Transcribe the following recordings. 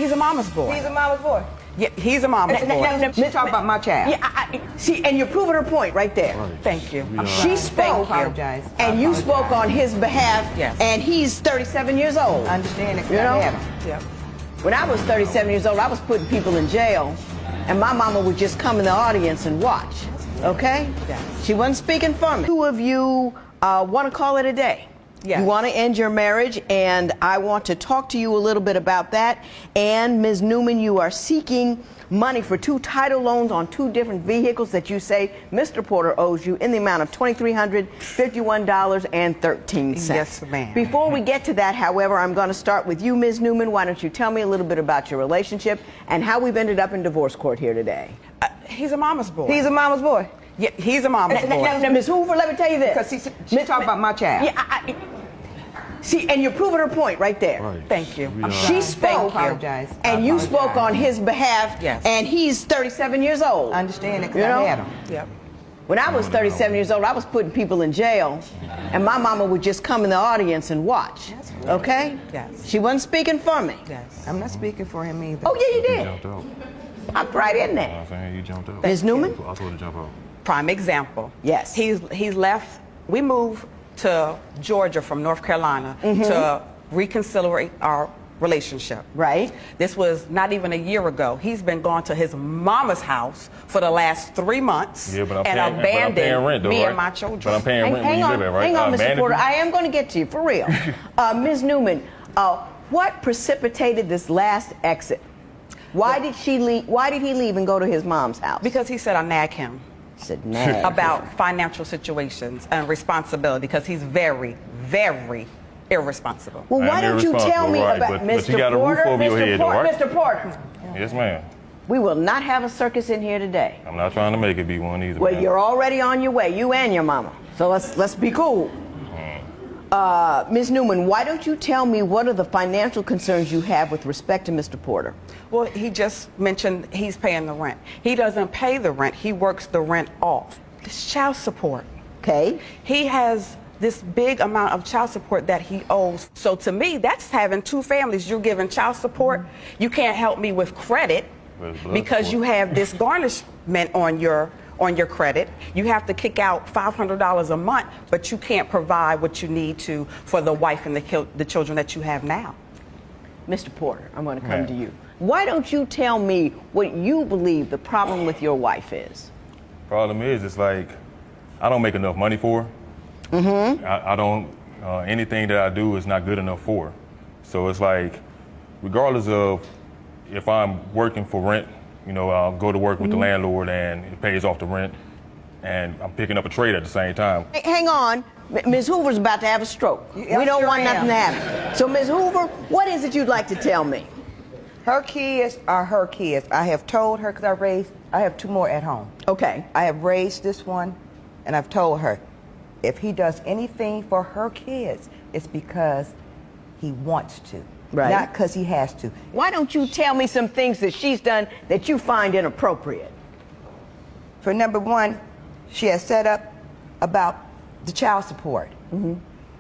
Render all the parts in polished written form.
He's a mama's boy. He's a mama's boy. Yeah, he's a mama's boy. She talk about my child. Yeah, see, and you're proving her point right there. Right. Thank you. She spoke, and you spoke on his behalf, yes. And he's 37 years old. I understand it. You know? Yep. When I was 37 years old, I was putting people in jail, and my mama would just come in the audience and watch, okay? Yes. She wasn't speaking for me. Two of you want to call it a day. Yes. You want to end your marriage, and I want to talk to you a little bit about that. And Ms. Newman, you are seeking money for 2 title loans on 2 different vehicles that you say Mr. Porter owes you in the amount of $2,351.13. Yes, ma'am. Before we get to that, however, I'm going to start with you, Ms. Newman. Why don't you tell me a little bit about your relationship and how we've ended up in divorce court here today? He's a mama's boy. He's a mama's boy. Yeah, he's a mama's boy. Now, Ms. Hoover, let me tell you this. Because she talk about my child. Yeah, see, and you're proving her point right there. Right. Thank you. She spoke, and you spoke on his behalf, yes. And he's 37 years old. I understand it You know? I had him. Yep. When I was 37 years old, I was putting people in jail, and my mama would just come in the audience and watch, okay? Yes. She wasn't speaking for me. Yes. I'm not speaking for him either. Oh, yeah, you You did. jumped out. I'm right in You know what there. I'm saying? You jumped out. Ms. Newman? I told her to jump out. Prime example. Yes. He's left. We moved to Georgia from North Carolina to reconcile our relationship. Right. This was not even a year ago. He's been gone to his mama's house for the last 3 months Yeah, but I'm and paying, abandoned but I'm paying rent, though, me right? and my children. But I'm paying rent where you live at, right? Hang on, Mr. Abandoned Porter. you? I am going to get to you, for real. Ms. Newman, what precipitated this last exit? Why did she leave? Why did he leave and go to his mom's house? Because he said I nag him Said, nah. about financial situations and responsibility because he's very, very irresponsible. Well, why I'm don't you tell me irresponsible, right, about but Mr. you got a roof Porter? over your head, though, right? Mr. Porter, Yes, ma'am. we will not have a circus in here today. I'm not trying to make it be one either. Well, man. you're already on your way, you and your mama. So let's be cool. Ms. Newman, why don't you tell me what are the financial concerns you have with respect to Mr. Porter? Well, he just mentioned he's paying the rent. He doesn't pay the rent. He works the rent off. It's child support. Okay. He has this big amount of child support that he owes. So to me, that's having 2 families. You're giving child support. You can't help me with credit because you have this garnishment on your credit. You have to kick out $500 a month, but you can't provide what you need to for the wife and the children that you have now. Mr. Porter, I'm going to come to you. Why don't you tell me what you believe the problem with your wife is? Problem is, it's like I don't make enough money for her. I don't. Anything that I do is not good enough for her. So it's like, regardless of if I'm working for rent, you know, I'll go to work with the landlord and it pays off the rent, and I'm picking up a trade at the same time. Hey, hang on. Ms. Hoover's about to have a stroke. We don't want nothing to happen. So, Ms. Hoover, what is it you'd like to tell me? Her kids are her kids. I have told her, because I have 2 more at home. Okay. I have raised this one, and I've told her, if he does anything for her kids, it's because he wants to. Right. Not because he has to. Why don't you tell me some things that she's done that you find inappropriate? For number 1, she has set up about the child support.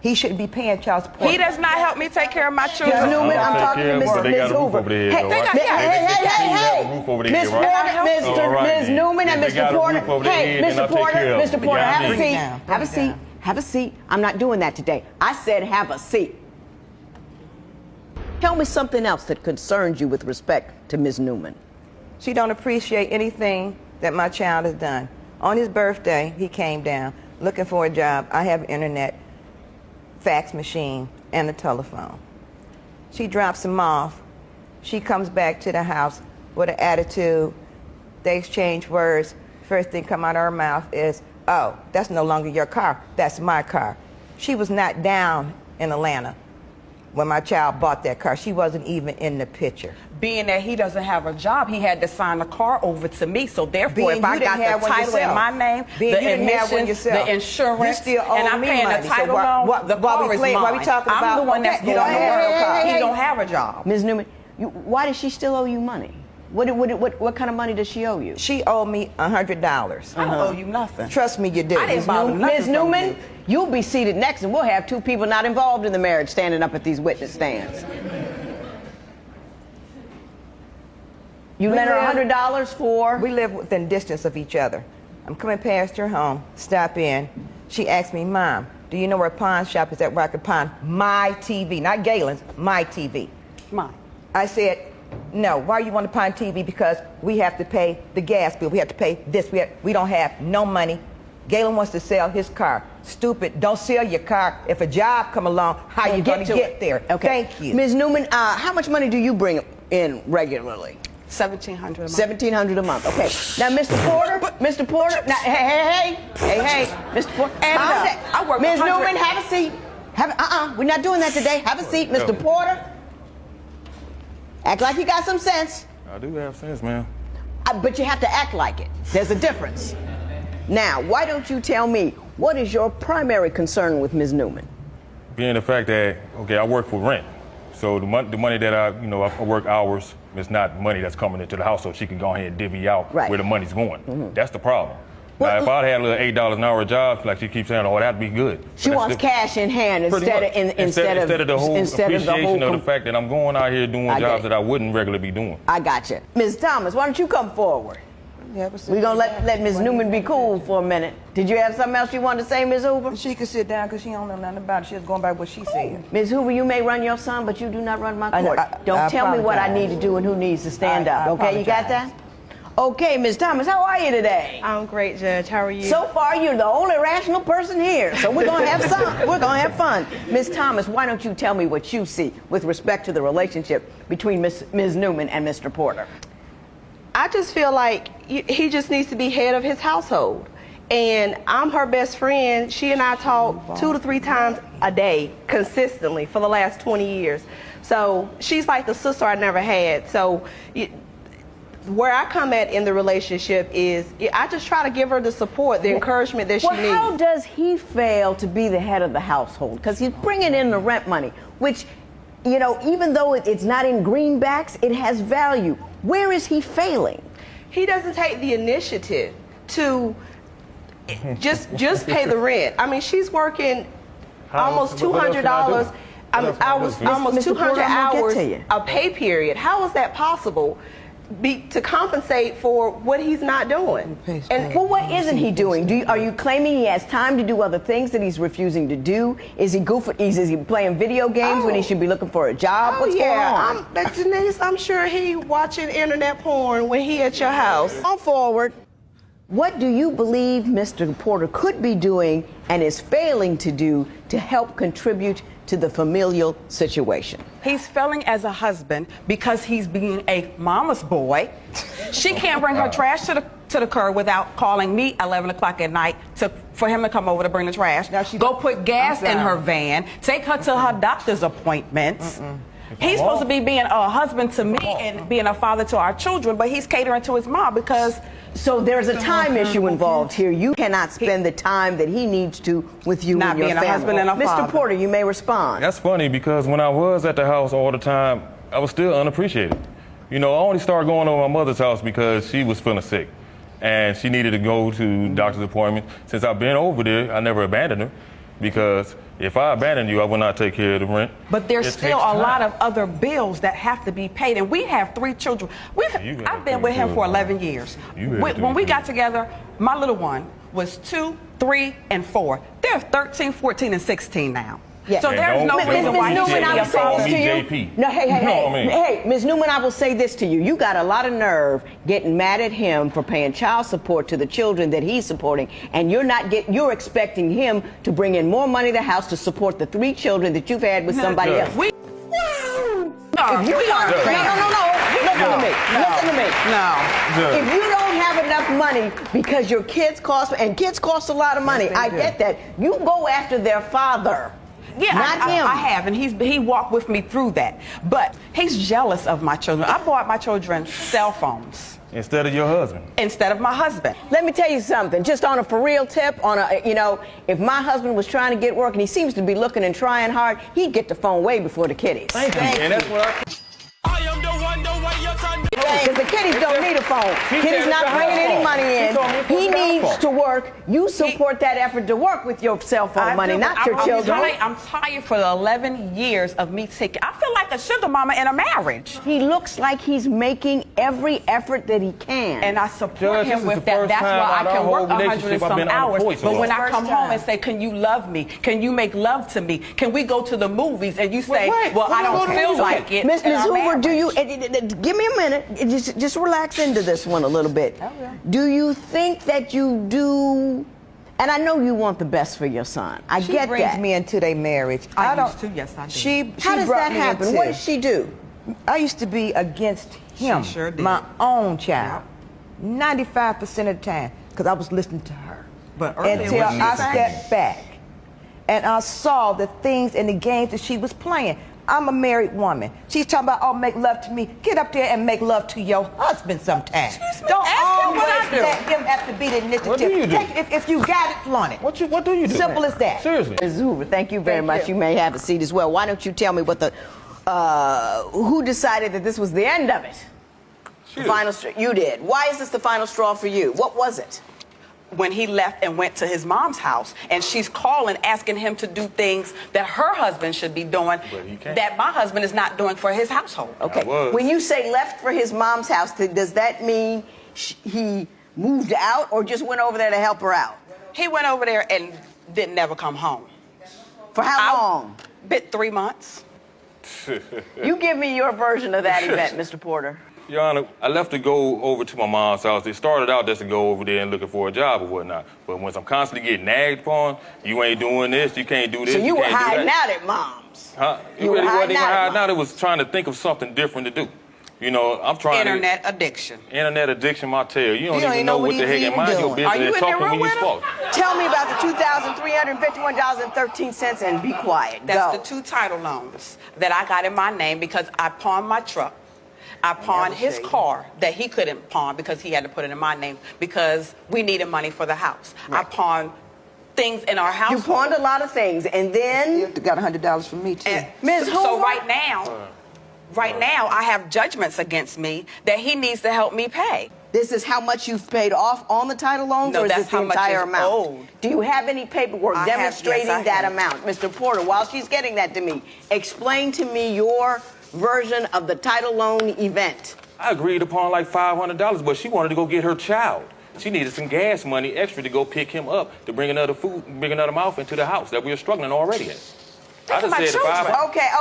He shouldn't be paying child support. He does not help me take care of my children. Ms. Newman, I'm Take talking care to of them, but they Ms. got a roof Hoover. over their head, Hey, though, right? hey, They have a roof over their Ms. head, right? Porter, All right, Ms. then. Newman and If they got Mr. a Porter. roof over their Hey, head, then Mr. I'll take Porter, care of Mr. them. Porter, You have a got me. seat. Down. Have a seat. Have a seat. I'm not doing that today. I said have a seat. Tell me something else that concerns you with respect to Ms. Newman. She don't appreciate anything that my child has done. On his birthday, he came down looking for a job. I have internet, fax machine, and a telephone. She drops him off. She comes back to the house with an attitude. They exchange words. First thing come out of her mouth is, oh, that's no longer your car. That's my car. She was not down in Atlanta when my child bought that car. She wasn't even in the picture. Being that he doesn't have a job, he had to sign the car over to me. So therefore, Being if I you got didn't have the one title in yourself. my name, Being the you didn't have one admissions, yourself. the insurance, You still owe and I'm me paying money. the So title why- loan, why- the why we car is playing- mine. why we talking I'm about- the one that's okay, going you to don't have no car. work. He don't have a job. Ms. Newman, why does she still owe you money? What kind of money does she owe you? She owed me $100. I don't owe you nothing. Trust me, you did. I didn't borrow nothing Ms. from Newman, you. you'll be seated next, and we'll have 2 people not involved in the marriage standing up at these witness stands. You lent her $100 for? We live within distance of each other. I'm coming past her home, stop in. She asked me, Mom, do you know where a pawn shop is at where I could pawn my TV? Not Galen's, my TV. Mine. I said, no. Why you want to pawn TV? Because we have to pay the gas bill. We have to pay this. We don't have no money. Galen wants to sell his car. Stupid. Don't sell your car. If a job come along, how you going to get there? Okay. Thank you. Ms. Newman, how much money do you bring in regularly? $1,700 a month. $1,700 a month. Okay. Now, Mr. Porter, Mr. Porter. Now, hey, Mr. Porter. I work Ms. 100. Newman, have a seat. We're not doing that today. Have a seat, Mr. Porter. Act like you got some sense. I do have sense, man. But you have to act like it. There's a difference. Now, why don't you tell me what is your primary concern with Ms. Newman? Being the fact that, okay, I work for rent. So the money that I work hours, it's not money that's coming into the house so she can go ahead and divvy out where the money's going. Mm-hmm. That's the problem. Now, if I had a little $8 an hour job, like she keeps saying, oh, that'd be good. She wants cash in hand instead of the whole appreciation of the fact that I'm going out here doing jobs that I wouldn't regularly be doing. I got you. Ms. Thomas, why don't you come forward? We're going to let Ms. Newman be cool for a minute. Did you have something else you wanted to say, Ms. Hoover? She could sit down because she don't know nothing about it. She was going by what she said. Ms. Hoover, you may run your son, but you do not run my court. Don't tell me what I need to do and who needs to stand up, okay? You got that? Okay, Ms. Thomas, how are you today? I'm great, Judge. How are you? So far, you're the only rational person here, so we're going to have some. We're going to have fun. Ms. Thomas, why don't you tell me what you see with respect to the relationship between Ms. Newman and Mr. Porter? I just feel like he just needs to be head of his household. And I'm her best friend. She and I talk 2 to 3 times a day consistently for the last 20 years. So she's like the sister I never had. So where I come at in the relationship is I just try to give her the support, the encouragement that she needs. How does he fail to be the head of the household? Because he's bringing in the rent money, which, you know, even though it's not in greenbacks, it has value. Where is he failing? He doesn't take the initiative to just pay the rent. I mean, she's working almost $200. I was almost 200 hours a pay period. How is that possible? To compensate for what he's not doing. And well, what isn't he doing? Are you claiming he has time to do other things that he's refusing to do? Is he goofing? Is he playing video games when he should be looking for a job? What's going on? Denise, I'm sure he watching internet porn when he at your house. On forward. What do you believe Mr. Porter could be doing and is failing to do to help contribute to the familial situation? He's failing as a husband because he's being a mama's boy. She can't bring her trash to the curb without calling me 11 o'clock at night for him to come over to bring the trash. Go put gas in her van, take her to her doctor's appointments. He's supposed to be being a husband to me and being a father to our children, but he's catering to his mom because... So there's a time issue involved here. You cannot spend the time that he needs to with you and your family. Not being a husband and a father. Mr. Porter, you may respond. That's funny because when I was at the house all the time, I was still unappreciated. You know, I only started going over my mother's house because she was feeling sick and she needed to go to doctor's appointment. Since I've been over there, I never abandoned her because if I abandoned you, I would not take care of the rent. But there's still a lot of other bills that have to be paid, and we have 3 children. I've been with him for 11 years. When we got together, my little one was 2, 3, and 4. They're 13, 14, and 16 now. Yeah. So there's no reason why he should be a father. JP. No, hey, Ms. Newman, I will say this to you. You got a lot of nerve getting mad at him for paying child support to the children that he's supporting, and you're expecting him to bring in more money to the house to support the 3 children that you've had with somebody else. No. Listen to me. No. If you don't have enough money because your kids cost, and kids cost a lot of money, I get that. You go after their father. Yeah, not him. I have, and he walked with me through that. But he's jealous of my children. I bought my children cell phones. Instead of your husband. Instead of my husband. Let me tell you something, just on a for real tip, if my husband was trying to get work and he seems to be looking and trying hard, he'd get the phone way before the kiddies. Thank you. And that's what I am the one, the way your son Because the kiddies don't need a phone. He Kiddies said not it's a bringing house any phone. money He in. told me it's He a house needs phone. to work. You support that effort to work with your cell phone money, not your children. I'm tired for the 11 years of me taking. I feel like a sugar mama in a marriage. He looks like he's making every effort that he can. And I support Judge, this him is with the that. first That's time why I out of can our work whole 100 and relationship I've some been hours. unemployed so But when long. I come home and say, "Can you love me? Can you make love to me? Can we go to the movies?" and you say, Wait, "Well, I go don't to the feel movies. like it." Ms. in our Hoover, do you marriage. give me a minute? Just relax into this one a little bit. Okay. Do you think that you do? And I know you want the best for your son. I She get brings that. me into their marriage. I don't. used to, yes, I do. She How does brought that me happen? into- What does she do? I used to be against him, She sure did. my own child, 95% of the time, because I was listening to her. But earlier Until when she I sang. stepped back and I saw the things and the games that she was playing. I'm a married woman. She's talking about, oh, make love to me. Get up there and make love to your husband sometime. Excuse me, Don't ask him what always I do. let him have to be the initiative. What do you do? Take it, if you got it, flaunt it. What do you do? Simple as that. Seriously. Ms. Hoover, thank you very Thank much. you. You may have a seat as well. Why don't you tell me what the who decided that this was the end of it? She The final straw. You did. Why is this the final straw for you? What was it? When he left and went to his mom's house, and she's calling, asking him to do things that her husband should be doing, But he can't. that my husband is not doing for his household. Okay. was. When you say left for his mom's house, does that mean he moved out or just went over there to help her out? He went over there and didn't never come home. For how long? Bit 3 months. You give me your version of that event, Mr. Porter. Your Honor, I left to go over to my mom's house. It started out just to go over there and looking for a job or whatnot. But once I'm constantly getting nagged upon, you ain't doing this, you can't do this, So you were can't do hiding that. out at mom's. Huh? It You were really wasn't hiding even out at hiding out. Mom. It was trying to think of something different to do. You know, I'm trying Internet addiction. to... Internet addiction, my tail. You don't don't even know what the heck. he's And mind even your doing. Are business you and in the talking room when you're with him? supposed. Tell me about the $2,351.13 and be quiet. That's Go. the 2 title loans that I got in my name because I pawned my truck. I pawned his car that he couldn't pawn because he had to put it in my name because we needed money for the house. I pawned things in our house. You pawned a lot of things, and then You got $100 from me, too. Ms. So Hoover? right now I have judgments against me that he needs to help me pay. This is how much you've paid off on the title loans, No, or is that's this the how much entire is amount? owed. Do you have any paperwork I have, demonstrating yes, I that have. amount? Mr. Porter, while she's getting that to me, explain to me your version of the title loan event. I agreed upon like $500, but she wanted to go get her child. She needed some gas money extra to go pick him up to bring another mouth into the house that we were struggling already at. I just my said children.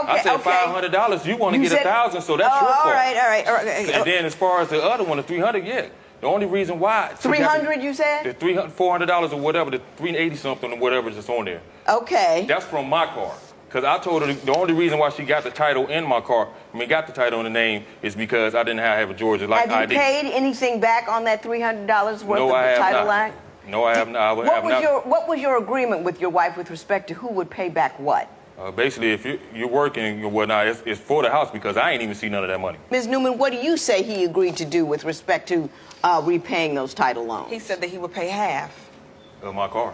I said $500. You want to get said- $1,000, so that's your fault. All right. And then as far as the other one, the $300, yeah. The only reason why she got 300, you said? the $400 or whatever, the $380 something or whatever is on there. Okay. That's from my car. Because I told her the only reason why she got the title in my car, got the title in the name, is because I didn't have a Georgia Have you ID. paid anything back on that $300 worth No, of I the have title not. act? No, I have not. I have not. What was your agreement with your wife with respect to who would pay back what? Basically, if you're working and whatnot, it's for the house because I ain't even see none of that money. Ms. Newman, what do you say he agreed to do with respect to repaying those title loans? He said that he would pay half. Of my car.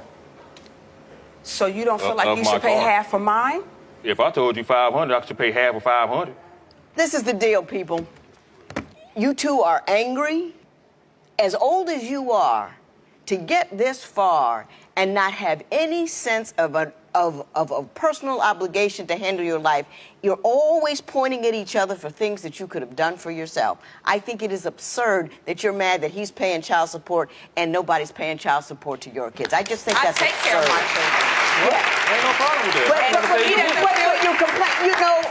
So you don't feel Of like you my should pay car. half for mine? If I told you $500, I should pay half of $500. This is the deal, people. You two are angry. As old as you are, to get this far and not have any sense of a personal obligation to handle your life, you're always pointing at each other for things that you could have done for yourself. I think it is absurd that you're mad that he's paying child support and nobody's paying child support to your kids. I just think I that's take absurd. care of my children. Ain't no problem with that. But I never said you didn't. you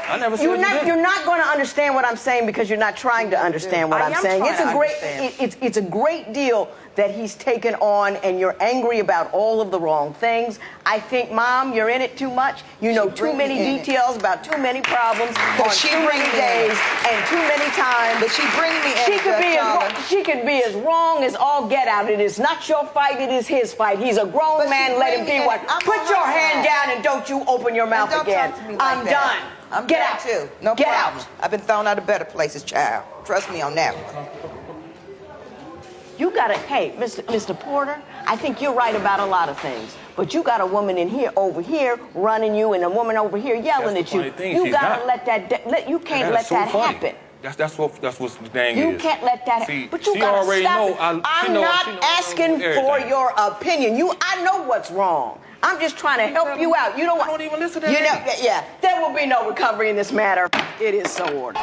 I never said you're you not didn't. you're not going to understand what I'm saying because you're not trying to understand what I I'm am saying. trying It's a to great understand. it's a great deal that he's taken on, and you're angry about all of the wrong things. I think, Mom, you're in it too much. You know too bring many me in it. details about too many problems But on she too bring many me in it. days and too many times. But she bring me in She it, could be Judge as Dollar. wrong, she could be as wrong as all get out. It is not your fight. It is his fight. He's a grown But she man. Let him bring be me one. in. I'm Put on your her hand side. down and don't you open your mouth Don't again. talk to me like I'm that. done. I'm Get done out. too. No Get problem. out. I've been thrown out of better places, child. Trust me on that one. You got to, hey, Mr. Porter, I think you're right about a lot of things. But you got a woman in here, over here, running you, and a woman over here yelling That's at the you. funny thing, You she's got to not. let that, you can't That let is so that funny. happen. That's what the thing You is. can't let that See, happen. But you she gotta already stop know. it. She I'm know not asking for everything. your opinion. I know what's wrong. I'm just trying to help you out. You know what? I don't even listen to you know, that. yeah, there will be no recovery in this matter. It is so ordered.